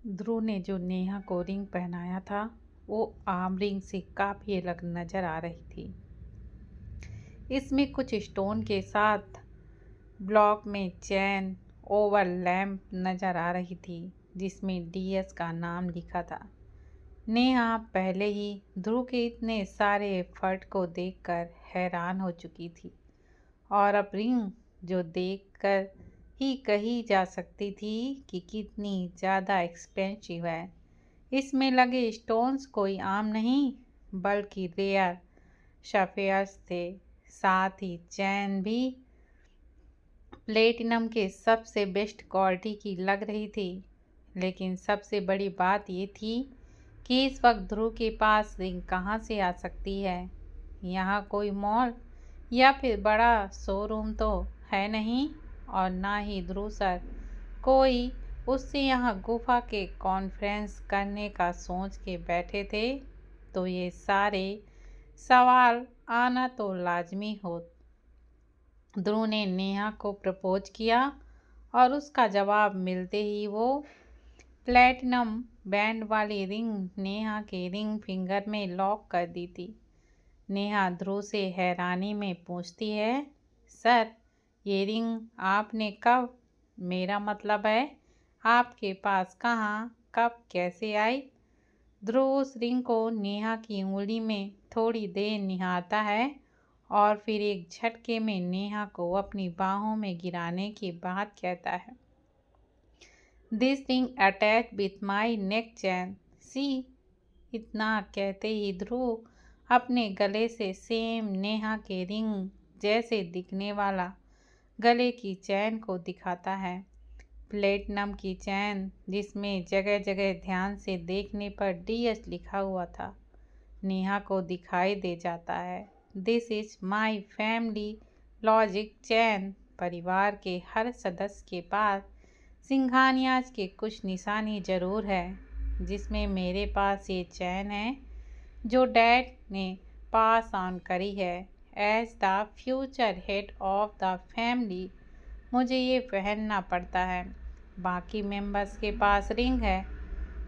ध्रुव ने जो नेहा को रिंग पहनाया था वो आम रिंग से काफी अलग नजर आ रही थी। इसमें कुछ स्टोन के साथ ब्लॉक में चैन ओवर लैम्प नजर आ रही थी जिसमें डीएस का नाम लिखा था। नेहा पहले ही ध्रुव के इतने सारे एफर्ट को देखकर हैरान हो चुकी थी और अब रिंग जो देखकर ही कही जा सकती थी कि कितनी ज़्यादा एक्सपेंसिव है। इसमें लगे स्टोन्स कोई आम नहीं बल्कि रेयर सफेयर्स थे। साथ ही चैन भी प्लेटिनम के सबसे बेस्ट क्वालिटी की लग रही थी। लेकिन सबसे बड़ी बात ये थी कि इस वक्त ध्रुव के पास रिंग कहाँ से आ सकती है। यहाँ कोई मॉल या फिर बड़ा शोरूम तो है नहीं और ना ही ध्रुव सर कोई उससे यहाँ गुफा के कॉन्फ्रेंस करने का सोच के बैठे थे। तो ये सारे सवाल आना तो लाजमी हो। ध्रुव ने नेहा को प्रपोज किया और उसका जवाब मिलते ही वो प्लेटिनम बैंड वाली रिंग नेहा के रिंग फिंगर में लॉक कर दी थी। नेहा ध्रुव से हैरानी में पूछती है, सर ये रिंग आपने कब, मेरा मतलब है आपके पास कहाँ, कब, कैसे आई। ध्रुव उस रिंग को नेहा की उंगली में थोड़ी देर निहारता है और फिर एक झटके में नेहा को अपनी बाहों में गिराने के बाद कहता है, this ring attach with my neck chain see. इतना कहते ही ध्रुव अपने गले से सेम नेहा के रिंग जैसे दिखने वाला गले की चैन को दिखाता है। प्लेटिनम की चैन जिसमें जगह जगह ध्यान से देखने पर डीएस लिखा हुआ था नेहा को दिखाई दे जाता है। This is my family logic chain. परिवार के हर सदस्य के पास सिंघानियाज के कुछ निशानी जरूर है जिसमें मेरे पास ये चैन है जो डैड ने पास ऑन करी है। As the future head of the family मुझे ये पहनना पड़ता है। बाकी मेंबर्स के पास रिंग है,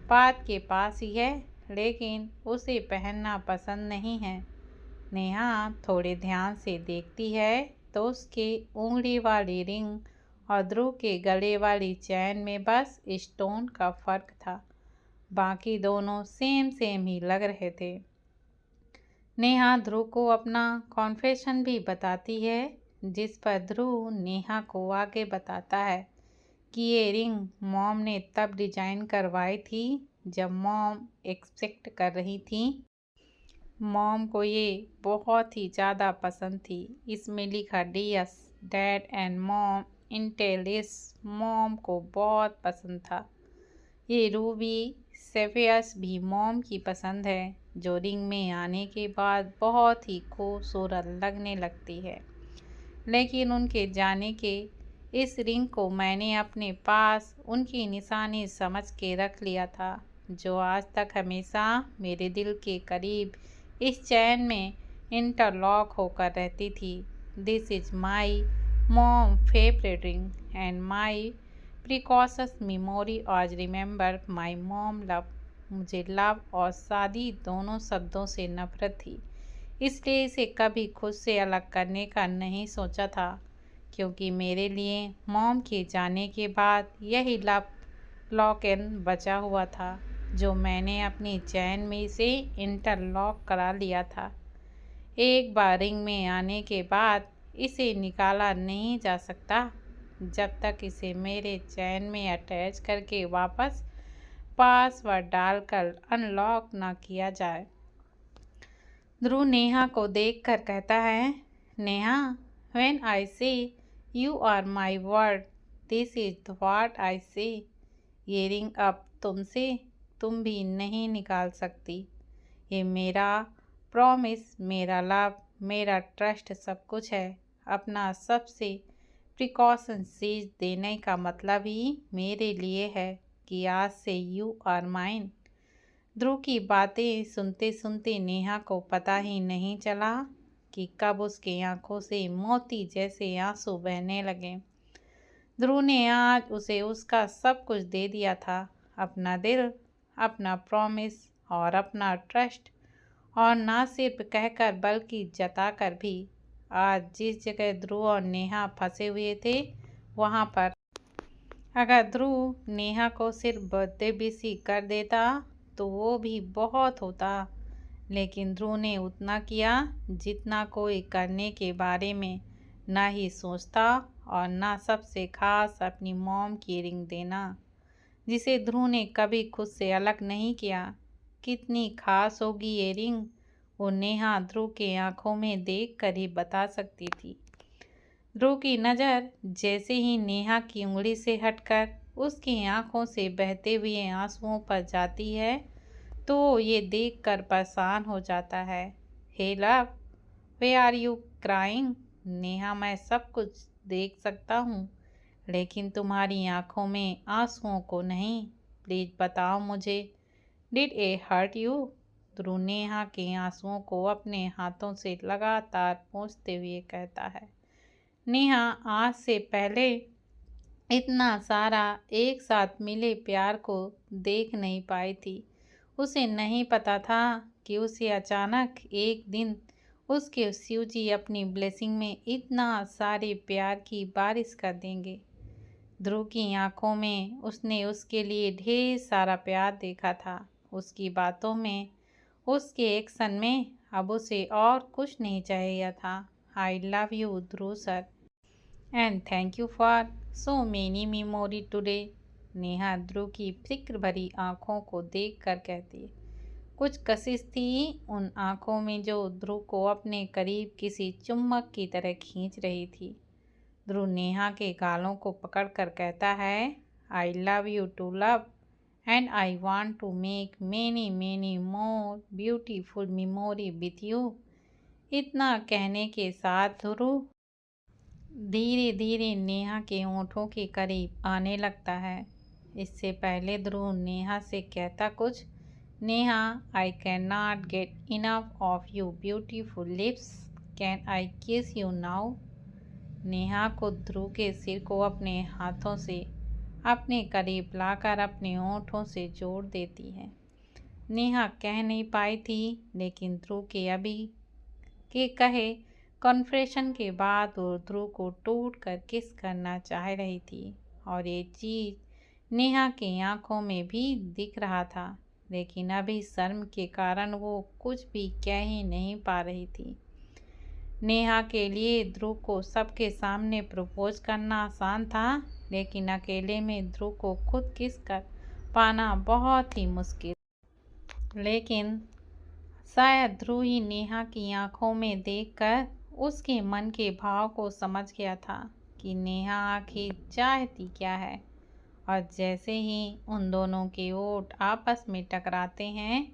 पात के पास ही है लेकिन उसे पहनना पसंद नहीं है। नेहा थोड़े ध्यान से देखती है तो उसके उंगली वाली रिंग और ध्रुव के गले वाली चैन में बस स्टोन का फर्क था, बाकी दोनों सेम सेम ही लग रहे थे। नेहा ध्रुव को अपना कॉन्फेशन भी बताती है जिस पर ध्रुव नेहा को आगे बताता है कि ये रिंग मॉम ने तब डिजाइन करवाई थी जब मॉम एक्सपेक्ट कर रही थी। मॉम को ये बहुत ही ज़्यादा पसंद थी। इसमें लिखा डीएस डैड एंड मॉम इंटेलिस मॉम को बहुत पसंद था। ये रूबी सेफियस भी मॉम की पसंद है जो रिंग में आने के बाद बहुत ही खूबसूरत लगने लगती है। लेकिन उनके जाने के इस रिंग को मैंने अपने पास उनकी निशानी समझ के रख लिया था जो आज तक हमेशा मेरे दिल के करीब इस चैन में इंटरलॉक होकर रहती थी। This is my mom favourite ring and my precocious memory आज रिमेंबर माई मॉम लव। मुझे लव और शादी दोनों शब्दों से नफरत थी इसलिए इसे कभी खुद से अलग करने का नहीं सोचा था क्योंकि मेरे लिए मॉम के जाने के बाद यही लव लॉक इन बचा हुआ था जो मैंने अपनी चैन में से इंटरलॉक करा लिया था। एक बार रिंग में आने के बाद इसे निकाला नहीं जा सकता जब तक इसे मेरे चैन में अटैच करके वापस पासवर्ड डालकर अनलॉक ना किया जाए। ध्रुव नेहा को देखकर कहता है, Neha when I say you are my word this is what I say. ये रिंग अब तुमसे तुम भी नहीं निकाल सकती। ये मेरा प्रॉमिस, मेरा लव, मेरा ट्रस्ट सब कुछ है। अपना सबसे प्रिकॉशन चीज देने का मतलब ही मेरे लिए है कि आज से यू आर माइन। ध्रुव की बातें सुनते सुनते नेहा को पता ही नहीं चला कि कब उसकी आंखों से मोती जैसे आंसू बहने लगे। ध्रुव ने आज उसे उसका सब कुछ दे दिया था, अपना दिल, अपना प्रॉमिस और अपना ट्रस्ट, और ना सिर्फ कहकर बल्कि जताकर भी। आज जिस जगह ध्रुव और नेहा फंसे हुए थे, वहाँ पर अगर ध्रुव नेहा को सिर्फ बर्थडे विश ही कर देता तो वो भी बहुत होता, लेकिन ध्रुव ने उतना किया जितना कोई करने के बारे में ना ही सोचता, और ना सबसे खास अपनी मॉम की रिंग देना, जिसे ध्रुव ने कभी खुद से अलग नहीं किया। कितनी खास होगी ये रिंग, वो नेहा ध्रुव के आंखों में देख कर ही बता सकती थी। ध्रुव की नज़र जैसे ही नेहा की उंगली से हटकर उसकी आंखों से बहते हुए आंसुओं पर जाती है तो ये देखकर परेशान हो जाता है। Hey love, why are you crying? Neha, मैं सब कुछ देख सकता हूँ, लेकिन तुम्हारी आंखों में आंसुओं को नहीं। प्लीज बताओ मुझे, डिड ए हर्ट यू? ध्रुव नेहा के आंसुओं को अपने हाथों से लगातार पोंछते हुए कहता है। नेहा आज से पहले इतना सारा एक साथ मिले प्यार को देख नहीं पाई थी। उसे नहीं पता था कि उसे अचानक एक दिन उसके शिवजी अपनी ब्लेसिंग में इतना सारे प्यार की बारिश कर देंगे। ध्रुव की आंखों में उसने उसके लिए ढेर सारा प्यार देखा था। उसकी बातों में, उसके एक्शन में अब उसे और कुछ नहीं चाहिए था। I love you Dhruv sir, and thank you for so many memory today. Neha Dhruv की फिक्र भरी आंखों को देखकर कहती है। कुछ कशिश थी उन आंखों में जो ध्रुव को अपने करीब किसी चुम्बक की तरह खींच रही थी। ध्रुव नेहा के गालों को पकड़कर कहता है, I love you too love, and I want to make many many more beautiful memory with you. इतना कहने के साथ ध्रुव धीरे धीरे नेहा के होठों के करीब आने लगता है। इससे पहले ध्रुव नेहा से कहता कुछ, Neha, I can not get enough of you beautiful lips, can I किस यू नाउ? नेहा को ध्रुव के सिर को अपने हाथों से अपने करीब लाकर अपने होठों से जोड़ देती है। नेहा कह नहीं पाई थी, लेकिन ध्रुव के अभी के कहे कन्फेशन के बाद वो ध्रुव को टूट कर किस करना चाह रही थी, और ये चीज़ नेहा की आंखों में भी दिख रहा था, लेकिन अभी शर्म के कारण वो कुछ भी कह ही नहीं पा रही थी। नेहा के लिए ध्रुव को सबके सामने प्रपोज करना आसान था, लेकिन अकेले में ध्रुव को खुद किस कर पाना बहुत ही मुश्किल। लेकिन शायद ध्रुव ही नेहा की आंखों में देखकर उसके मन के भाव को समझ गया था कि नेहा आखिर चाहती क्या है। और जैसे ही उन दोनों के ओठ आपस में टकराते हैं,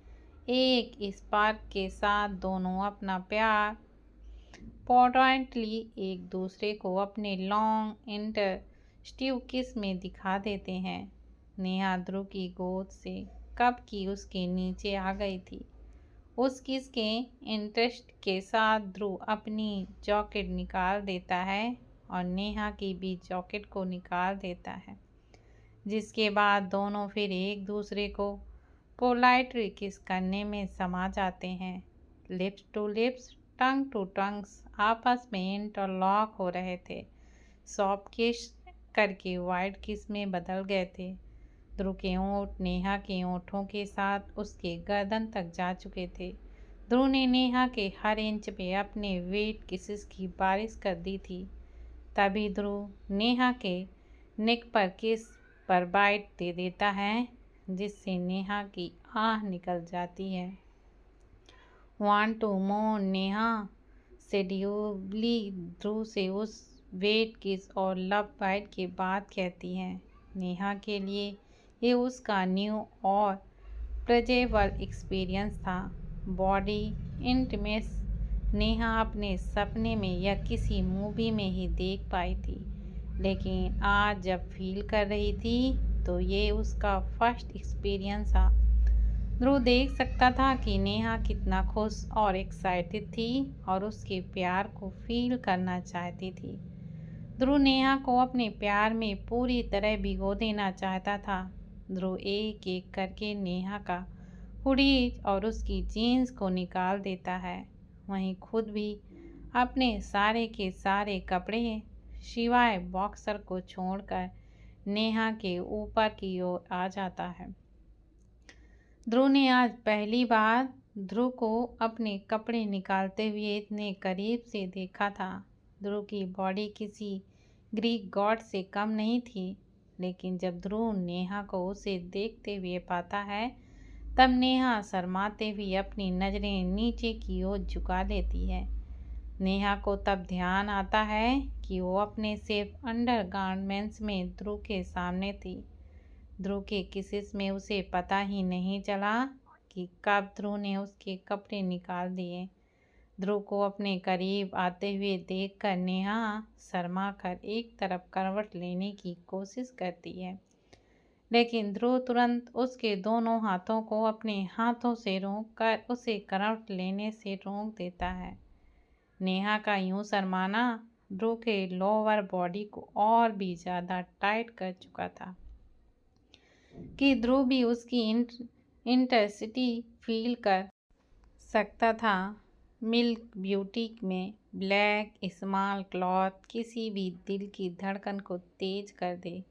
एक स्पार्क के साथ दोनों अपना प्यार पोटेंटली एक दूसरे को अपने लॉन्ग इंटरस्टिव किस में दिखा देते हैं। नेहा ध्रुव की गोद से कब की उसके नीचे आ गई थी। उस किस के इंटरेस्ट के साथ ध्रुव अपनी जैकेट निकाल देता है और नेहा की भी जैकेट को निकाल देता है, जिसके बाद दोनों फिर एक दूसरे को पोलाइटली किस करने में समा जाते हैं। Lips to lips, tongue to tongues आपस में इंटरलॉक हो रहे थे। सॉफ्ट किस करके वाइड किस में बदल गए थे। ध्रुव के ओंठ नेहा के ओंठों के साथ उसके गर्दन तक जा चुके थे। ध्रुव ने नेहा के हर इंच पे अपने वेट किसेस की बारिश कर दी थी। तभी ध्रुव नेहा के नेक पर किस पर बाइट दे देता है, जिससे नेहा की आह निकल जाती है। वांट टू मोर नेहा सेड्यूबली ध्रुव से उस वेट किस और लव बाइट के बाद कहती है। नेहा के लिए ये उसका न्यू और प्लेजेबल एक्सपीरियंस था। बॉडी इंटीमेस नेहा अपने सपने में या किसी मूवी में ही देख पाई थी, लेकिन आज जब फील कर रही थी तो ये उसका फर्स्ट एक्सपीरियंस था। ध्रुव देख सकता था कि नेहा कितना खुश और एक्साइटेड थी और उसके प्यार को फील करना चाहती थी। ध्रुव नेहा को अपने प्यार में पूरी तरह भिगो देना चाहता था। ध्रुव एक एक करके नेहा का हुडी और उसकी जीन्स को निकाल देता है। वहीं खुद भी अपने सारे के सारे कपड़े सिवाय बॉक्सर को छोड़कर नेहा के ऊपर की ओर आ जाता है। ध्रुव ने आज पहली बार ध्रुव को अपने कपड़े निकालते हुए इतने करीब से देखा था। ध्रुव की बॉडी किसी ग्रीक गॉड से कम नहीं थी, लेकिन जब ध्रुव नेहा को उसे देखते हुए पाता है तब नेहा शर्माते हुए अपनी नज़रें नीचे की ओर झुका लेती है। नेहा को तब ध्यान आता है कि वो अपने सिर्फ अंडरगारमेंट्स में ध्रुव के सामने थी। ध्रुव के किसिस में उसे पता ही नहीं चला कि कब ध्रुव ने उसके कपड़े निकाल दिए। ध्रुव को अपने करीब आते हुए देखकर नेहा शर्मा कर एक तरफ करवट लेने की कोशिश करती है, लेकिन ध्रुव तुरंत उसके दोनों हाथों को अपने हाथों से रोककर उसे करवट लेने से रोक देता है। नेहा का यूं शर्माना ध्रुव के लोअर बॉडी को और भी ज़्यादा टाइट कर चुका था कि ध्रुव भी उसकी इंटेंसिटी फील कर सकता था। मिल्क ब्यूटी में ब्लैक स्मॉल क्लॉथ किसी भी दिल की धड़कन को तेज कर दे।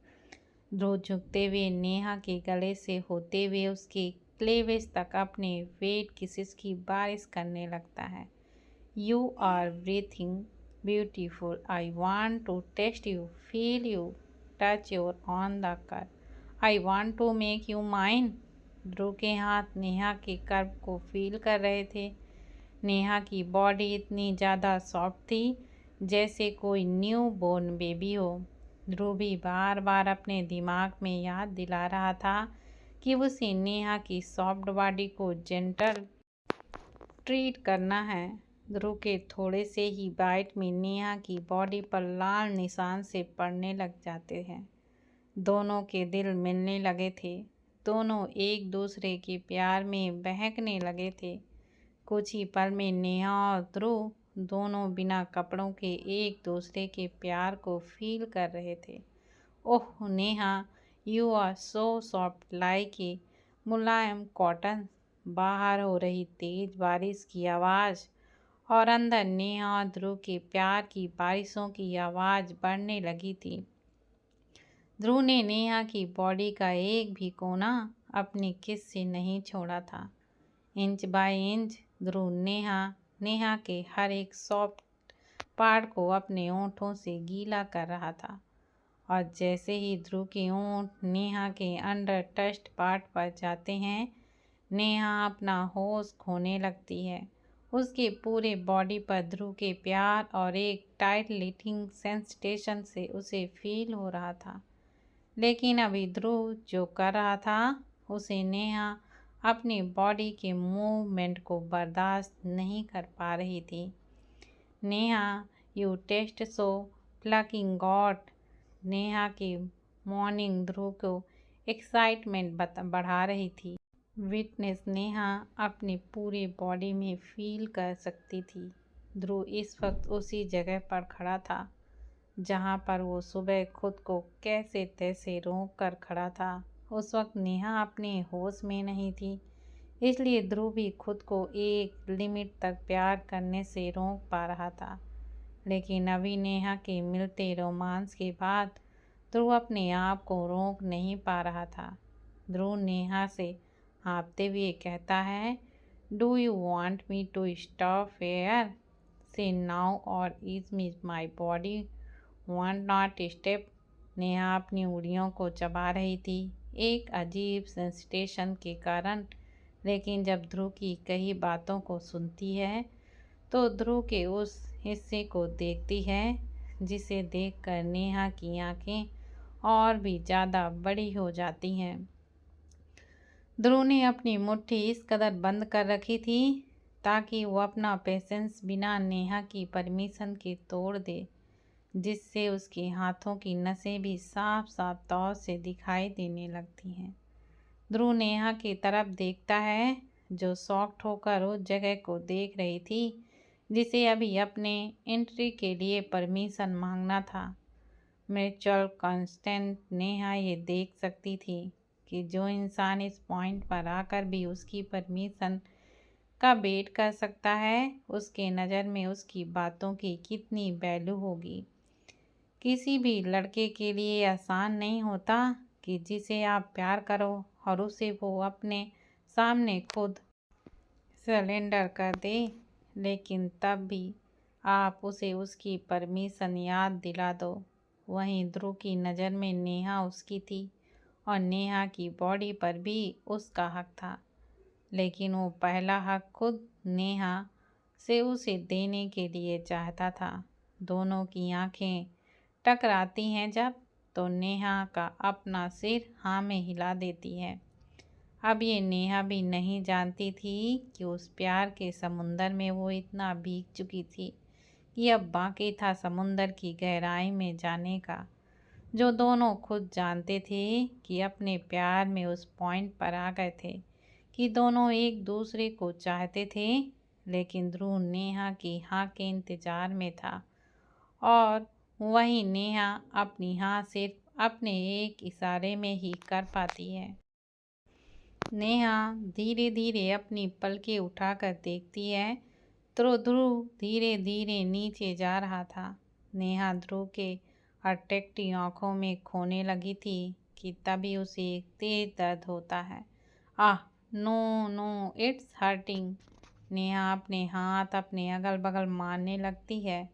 ध्रुव झुकते हुए नेहा के गले से होते हुए उसके क्लेवेज तक अपने वेट किसिस की बारिश करने लगता है। You are breathing beautiful, I want to taste you, feel you, touch your on the कर, I want to make you mine. Dhruv के हाथ नेहा के कर्व को फील कर रहे थे। नेहा की बॉडी इतनी ज़्यादा सॉफ्ट थी जैसे कोई न्यू बोर्न बेबी हो। ध्रुव भी बार बार अपने दिमाग में याद दिला रहा था कि उसे नेहा की सॉफ्ट बॉडी को जेंटल ट्रीट करना है। ध्रुव के थोड़े से ही बाइट में नेहा की बॉडी पर लाल निशान से पड़ने लग जाते हैं। दोनों के दिल मिलने लगे थे। दोनों एक दूसरे के प्यार में बहकने लगे थे। कुछ ही पल में नेहा और ध्रुव दोनों बिना कपड़ों के एक दूसरे के प्यार को फील कर रहे थे। Oh Neha, you are so soft like a मुलायम कॉटन। बाहर हो रही तेज बारिश की आवाज़ और अंदर नेहा और ध्रुव के प्यार की बारिशों की आवाज़ बढ़ने लगी थी। ध्रुव ने नेहा की बॉडी का एक भी कोना अपनी किस से नहीं छोड़ा था। इंच बाय इंच ध्रुव नेहा के हर एक सॉफ्ट पार्ट को अपने ओंठों से गीला कर रहा था, और जैसे ही ध्रुव के ओंठ नेहा के अंडर टस्ट पार्ट पर जाते हैं, नेहा अपना होश खोने लगती है। उसके पूरे बॉडी पर ध्रुव के प्यार और एक टाइट लिटिंग सेंसेशन से उसे फील हो रहा था। लेकिन अभी ध्रुव जो कर रहा था उसे नेहा अपनी बॉडी के मूवमेंट को बर्दाश्त नहीं कर पा रही थी। Neha, you taste so fucking god. Neha की मॉर्निंग ध्रुव को एक्साइटमेंट बढ़ा रही थी। विटनेस नेहा अपनी पूरी बॉडी में फील कर सकती थी। ध्रुव इस वक्त उसी जगह पर खड़ा था जहाँ पर वो सुबह खुद को कैसे तैसे रोक कर खड़ा था। उस वक्त नेहा अपने होश में नहीं थी, इसलिए ध्रुव भी खुद को एक लिमिट तक प्यार करने से रोक पा रहा था। लेकिन अभी नेहा के मिलते रोमांस के बाद ध्रुव अपने आप को रोक नहीं पा रहा था। ध्रुव नेहा से हाँफते हुए कहता है, do you want me to stop here say now और is me my body want not step. Neha अपनी उंगलियों को चबा रही थी एक अजीब सेंसेशन के कारण, लेकिन जब ध्रुव की कई बातों को सुनती है तो ध्रुव के उस हिस्से को देखती है जिसे देखकर नेहा की आंखें और भी ज़्यादा बड़ी हो जाती हैं। ध्रुव ने अपनी मुट्ठी इस कदर बंद कर रखी थी ताकि वो अपना पेशेंस बिना नेहा की परमिशन के तोड़ दे, जिससे उसके हाथों की नसें भी साफ साफ तौर से दिखाई देने लगती हैं। ध्रुव नेहा की तरफ देखता है जो शॉक्ड होकर उस जगह को देख रही थी जिसे अभी अपने एंट्री के लिए परमिशन मांगना था। म्यूचुअल कांस्टेंट नेहा ये देख सकती थी कि जो इंसान इस पॉइंट पर आकर भी उसकी परमिशन का वेट कर सकता है, उसके नज़र में उसकी बातों की कितनी वैल्यू होगी। किसी भी लड़के के लिए आसान नहीं होता कि जिसे आप प्यार करो और उसे वो अपने सामने खुद सरेंडर कर दे, लेकिन तब भी आप उसे उसकी परमिशन याद दिला दो। वहीं ध्रुव की नज़र में नेहा उसकी थी और नेहा की बॉडी पर भी उसका हक था, लेकिन वो पहला हक खुद नेहा से उसे देने के लिए चाहता था। दोनों की आंखें टकराती हैं जब, तो नेहा का अपना सिर हाँ में हिला देती है। अब ये नेहा भी नहीं जानती थी कि उस प्यार के समुंदर में वो इतना भीग चुकी थी कि अब बाकी था समुंदर की गहराई में जाने का, जो दोनों खुद जानते थे कि अपने प्यार में उस पॉइंट पर आ गए थे कि दोनों एक दूसरे को चाहते थे। लेकिन ध्रुव नेहा की हाँ के इंतज़ार में था और वहीं नेहा अपनी हाँ सिर्फ अपने एक इशारे में ही कर पाती है। नेहा धीरे धीरे अपनी पलकें उठाकर देखती है तो ध्रुव धीरे धीरे नीचे जा रहा था। नेहा ध्रुव के अट्रैक्टिव आंखों में खोने लगी थी कि तभी उसे एक तेज दर्द होता है। Ah, no no, it's hurting. Neha अपने हाथ अपने अगल बगल मारने लगती है।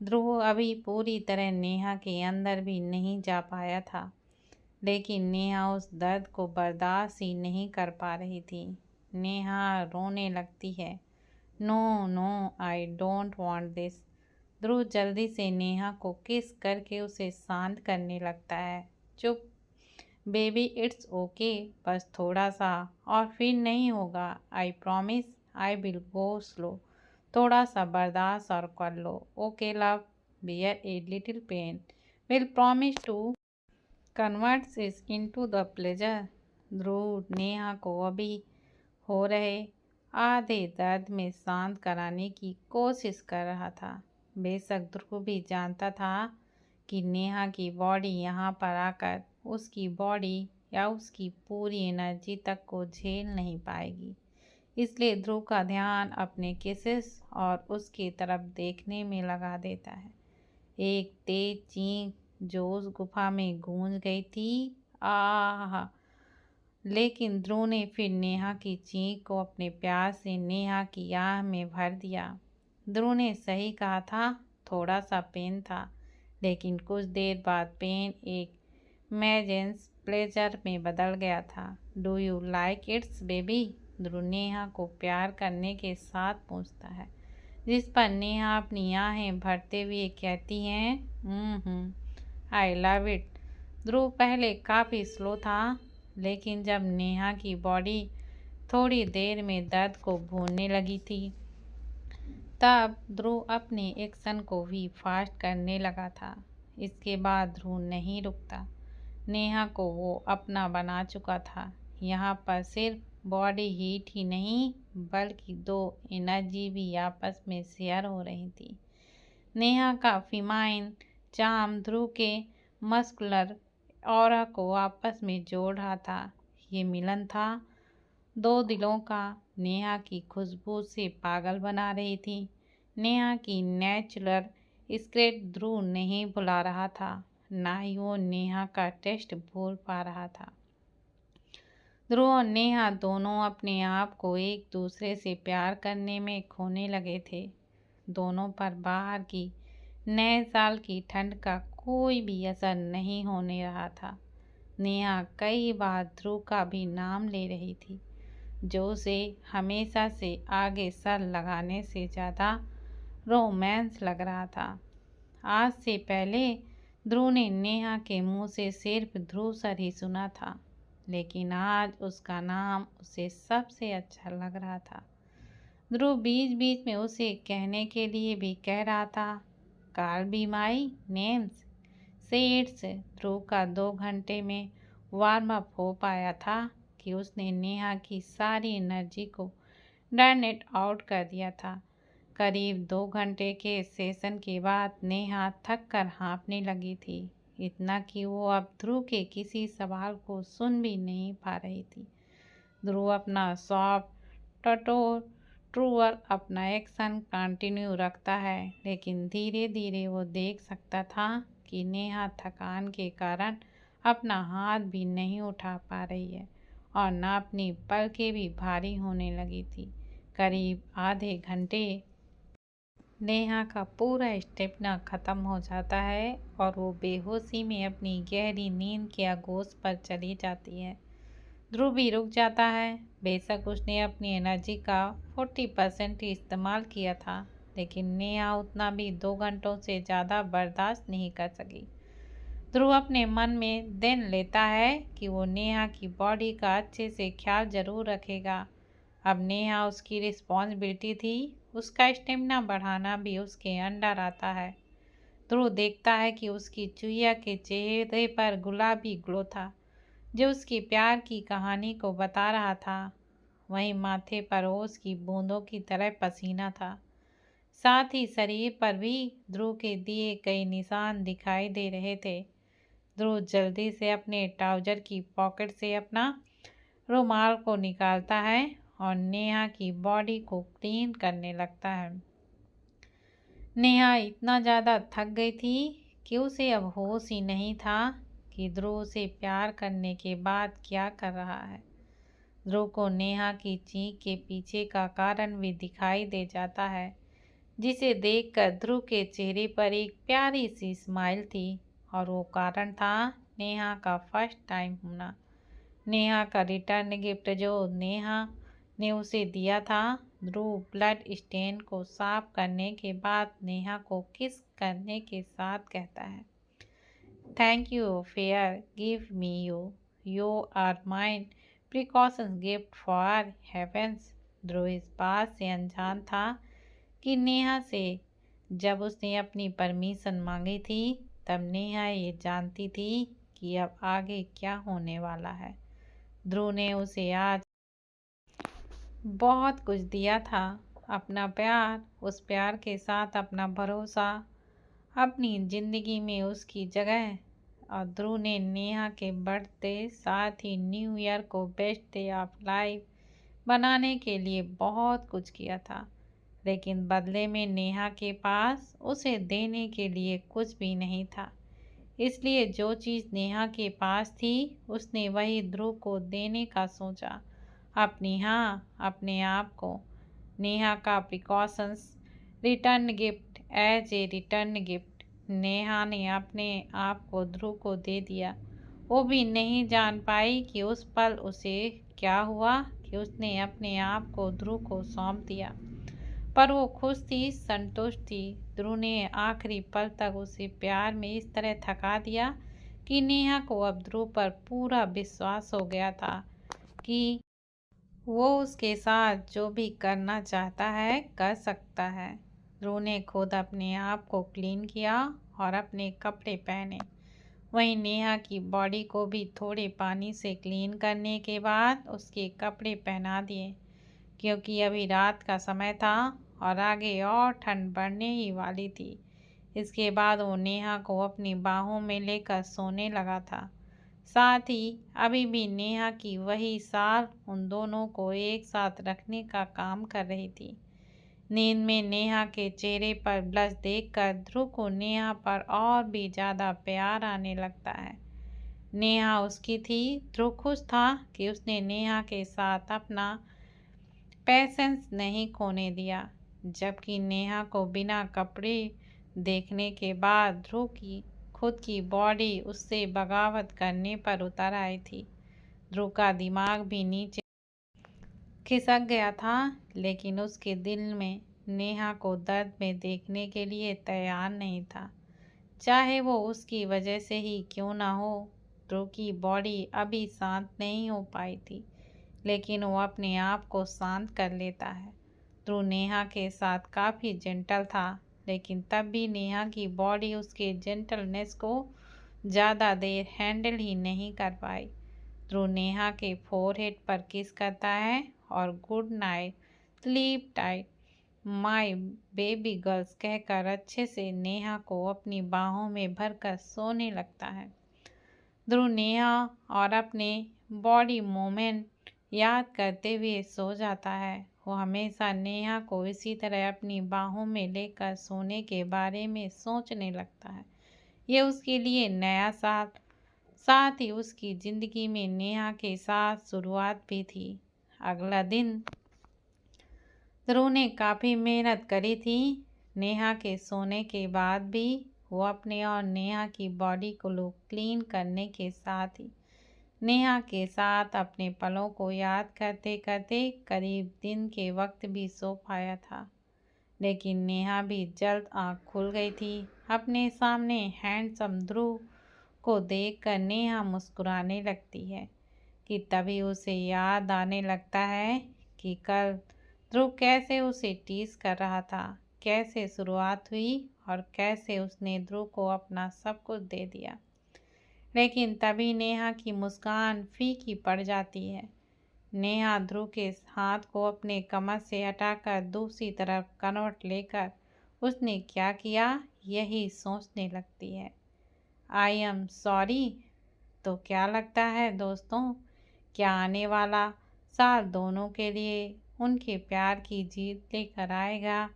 ध्रुव अभी पूरी तरह नेहा के अंदर भी नहीं जा पाया था, लेकिन नेहा उस दर्द को बर्दाश्त ही नहीं कर पा रही थी। नेहा रोने लगती है। No no, I don't want this. Dhruv जल्दी से नेहा को किस करके उसे शांत करने लगता है। चुप बेबी, इट्स ओके, बस थोड़ा सा और फिर नहीं होगा। I promise I will go slow. थोड़ा सा बर्दाश्त और कर लो। Okay love, bear a little pain, will promise to converts इस into the pleasure. Dhruv Neha को अभी हो रहे आधे दर्द में शांत कराने की कोशिश कर रहा था। बेशक ध्रुव भी जानता था कि नेहा की बॉडी यहाँ पर आकर उसकी बॉडी या उसकी पूरी एनर्जी तक को झेल नहीं पाएगी, इसलिए ध्रुव का ध्यान अपने किसेस और उसकी तरफ देखने में लगा देता है। एक तेज चीख जो उस गुफा में गूंज गई थी। आह! लेकिन ध्रुव ने फिर नेहा की चीख को अपने प्यार से नेहा की आह में भर दिया। ध्रुव ने सही कहा था, थोड़ा सा पेन था, लेकिन कुछ देर बाद पेन एक मैजेंस प्लेजर में बदल गया था। Do you like its baby? Dhruv Neha को प्यार करने के साथ पूछता है, जिस पर नेहा अपनी आहें भरते हुए कहती हैं, आई लव इट। ध्रुव पहले काफ़ी स्लो था, लेकिन जब नेहा की बॉडी थोड़ी देर में दर्द को भूलने लगी थी, तब ध्रुव अपने एक्शन को भी फास्ट करने लगा था। इसके बाद ध्रुव नहीं रुकता। नेहा को वो अपना बना चुका था। यहाँ पर सिर्फ बॉडी हीट ही नहीं, बल्कि दो एनर्जी भी आपस में शेयर हो रही थी। नेहा का फीमाइन चार्म ध्रुव के मस्कुलर ऑरा को आपस में जोड़ रहा था। ये मिलन था दो दिलों का। नेहा की खुशबू से पागल बना रही थी। नेहा की नेचुरल स्क्रेट ध्रुव नहीं भुला रहा था, ना ही वो नेहा का टेस्ट भूल पा रहा था। ध्रुव और नेहा दोनों अपने आप को एक दूसरे से प्यार करने में खोने लगे थे। दोनों पर बाहर की नए साल की ठंड का कोई भी असर नहीं होने रहा था। नेहा कई बार ध्रुव का भी नाम ले रही थी, जो उसे हमेशा से आगे सर लगाने से ज़्यादा रोमांस लग रहा था। आज से पहले ध्रुव ने नेहा के मुंह से सिर्फ ध्रुव सर ही सुना था, लेकिन आज उसका नाम उसे सबसे अच्छा लग रहा था। ध्रुव बीच बीच में उसे कहने के लिए भी कह रहा था, कॉल बी माई नेम्स, से इट्स। ध्रुव का 2 घंटे में वार्म अप हो पाया था कि उसने नेहा की सारी एनर्जी को डर्नेट आउट कर दिया था। करीब 2 घंटे के सेशन के बाद नेहा थक कर हाँफने लगी थी। इतना कि वो अब ध्रुव के किसी सवाल को सुन भी नहीं पा रही थी। ध्रुव अपना सॉफ्ट टटोर ट्रूअर अपना एक्शन कंटिन्यू रखता है, लेकिन धीरे धीरे वो देख सकता था कि नेहा थकान के कारण अपना हाथ भी नहीं उठा पा रही है और न अपनी पलकें भी भारी होने लगी थी। करीब आधे घंटे नेहा का पूरा स्टेमिना खत्म हो जाता है और वो बेहोशी में अपनी गहरी नींद के आगोश पर चली जाती है। ध्रुव भी रुक जाता है। बेशक उसने अपनी एनर्जी का 40% ही इस्तेमाल किया था, लेकिन नेहा उतना भी 2 घंटों से ज़्यादा बर्दाश्त नहीं कर सकी। ध्रुव अपने मन में देन लेता है कि वो नेहा की बॉडी का अच्छे से ख्याल जरूर रखेगा। अब नेहा उसकी रिस्पॉन्सिबिलिटी थी, उसका स्टेमिना बढ़ाना भी उसके अंडर आता है। ध्रुव देखता है कि उसकी चुहिया के चेहरे पर गुलाबी ग्लो था, जो उसकी प्यार की कहानी को बता रहा था। वहीं माथे पर ओस की बूंदों की तरह पसीना था। साथ ही शरीर पर भी ध्रुव के दिए कई निशान दिखाई दे रहे थे। ध्रुव जल्दी से अपने ट्राउजर की पॉकेट से अपना रुमाल को निकालता है और नेहा की बॉडी को क्लीन करने लगता है। नेहा इतना ज़्यादा थक गई थी कि उसे अब होश ही नहीं था कि ध्रुव से प्यार करने के बाद क्या कर रहा है। ध्रुव को नेहा की चीख के पीछे का कारण भी दिखाई दे जाता है, जिसे देखकर ध्रुव के चेहरे पर एक प्यारी सी स्माइल थी और वो कारण था नेहा का फर्स्ट टाइम होना। नेहा का रिटर्न गिफ्ट जो नेहा ने उसे दिया था। ध्रुव ब्लड स्टेन को साफ करने के बाद नेहा को किस करने के साथ कहता है, thank you fair give me you are mine precautions gift for heavens. Dhruv इस बात से अनजान था कि नेहा से जब उसने अपनी परमिशन मांगी थी, तब नेहा ये जानती थी कि अब आगे क्या होने वाला है। ध्रुव ने उसे आज बहुत कुछ दिया था, अपना प्यार, उस प्यार के साथ अपना भरोसा, अपनी ज़िंदगी में उसकी जगह। और ध्रुव ने नेहा के बर्थडे साथ ही न्यू ईयर को बेस्ट डे ऑफ लाइफ बनाने के लिए बहुत कुछ किया था, लेकिन बदले में नेहा के पास उसे देने के लिए कुछ भी नहीं था। इसलिए जो चीज़ नेहा के पास थी, उसने वही ध्रुव को देने का सोचा, अपने आप को। नेहा का precautions return gift as a return gift Neha ने अपने आप को ध्रुव को दे दिया। वो भी नहीं जान पाई कि उस पल उसे क्या हुआ कि उसने अपने आप को ध्रुव को सौंप दिया, पर वो खुश थी, संतुष्ट थी। ध्रुव ने आखिरी पल तक उसे प्यार में इस तरह थका दिया कि नेहा को अब ध्रुव पर पूरा विश्वास हो गया था कि वो उसके साथ जो भी करना चाहता है कर सकता है। ध्रुव ने खुद अपने आप को क्लीन किया और अपने कपड़े पहने। वहीं नेहा की बॉडी को भी थोड़े पानी से क्लीन करने के बाद उसके कपड़े पहना दिए, क्योंकि अभी रात का समय था और आगे और ठंड बढ़ने ही वाली थी। इसके बाद वो नेहा को अपनी बाहों में लेकर सोने लगा था। साथ ही अभी भी नेहा की वही साल उन दोनों को एक साथ रखने का काम कर रही थी। नींद में नेहा के चेहरे पर ब्लश देखकर ध्रुव को नेहा पर और भी ज़्यादा प्यार आने लगता है। नेहा उसकी थी। ध्रुव खुश था कि उसने नेहा के साथ अपना पेशेंस नहीं खोने दिया। जबकि नेहा को बिना कपड़े देखने के बाद ध्रुव की खुद की बॉडी उससे बगावत करने पर उतर आई थी। ध्रुव का दिमाग भी नीचे खिसक गया था, लेकिन उसके दिल में नेहा को दर्द में देखने के लिए तैयार नहीं था, चाहे वो उसकी वजह से ही क्यों ना हो। ध्रुव की बॉडी अभी शांत नहीं हो पाई थी, लेकिन वो अपने आप को शांत कर लेता है। ध्रुव नेहा के साथ काफ़ी जेंटल था, लेकिन तब भी नेहा की बॉडी उसके जेंटलनेस को ज़्यादा देर हैंडल ही नहीं कर पाई। ध्रुव नेहा के फोरहेड पर किस करता है और good night, sleep tight my baby girls कहकर अच्छे से नेहा को अपनी बाहों में भरकर सोने लगता है। ध्रुव नेहा और अपने बॉडी मूवमेंट याद करते हुए सो जाता है। वो हमेशा नेहा को इसी तरह अपनी बाहों में लेकर सोने के बारे में सोचने लगता है। ये उसके लिए नया साल, साथ ही उसकी ज़िंदगी में नेहा के साथ शुरुआत भी थी। अगला दिन ध्रुव ने काफ़ी मेहनत करी थी। नेहा के सोने के बाद भी वो अपने और नेहा की बॉडी को क्लीन करने के साथ ही नेहा के साथ अपने पलों को याद करते करते करीब दिन के वक्त भी सो पाया था। लेकिन नेहा भी जल्द आँख खुल गई थी। अपने सामने हैंडसम ध्रुव को देखकर नेहा मुस्कुराने लगती है कि तभी उसे याद आने लगता है कि कल ध्रुव कैसे उसे टीज कर रहा था, कैसे शुरुआत हुई और कैसे उसने ध्रुव को अपना सब कुछ दे दिया। लेकिन तभी नेहा की मुस्कान फीकी पड़ जाती है। नेहा ध्रुव के हाथ को अपने कमर से हटाकर दूसरी तरफ करवट लेकर उसने क्या किया यही सोचने लगती है। I am sorry. तो क्या लगता है दोस्तों, क्या आने वाला साल दोनों के लिए उनके प्यार की जीत लेकर आएगा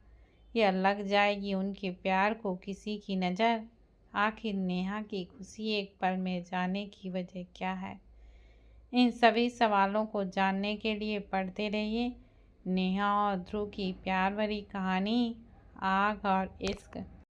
या लग जाएगी उनके प्यार को किसी की नज़र? आखिर नेहा की खुशी एक पल में जाने की वजह क्या है? इन सभी सवालों को जानने के लिए पढ़ते रहिए नेहा और ध्रुव की प्यार भरी कहानी आग और इश्क।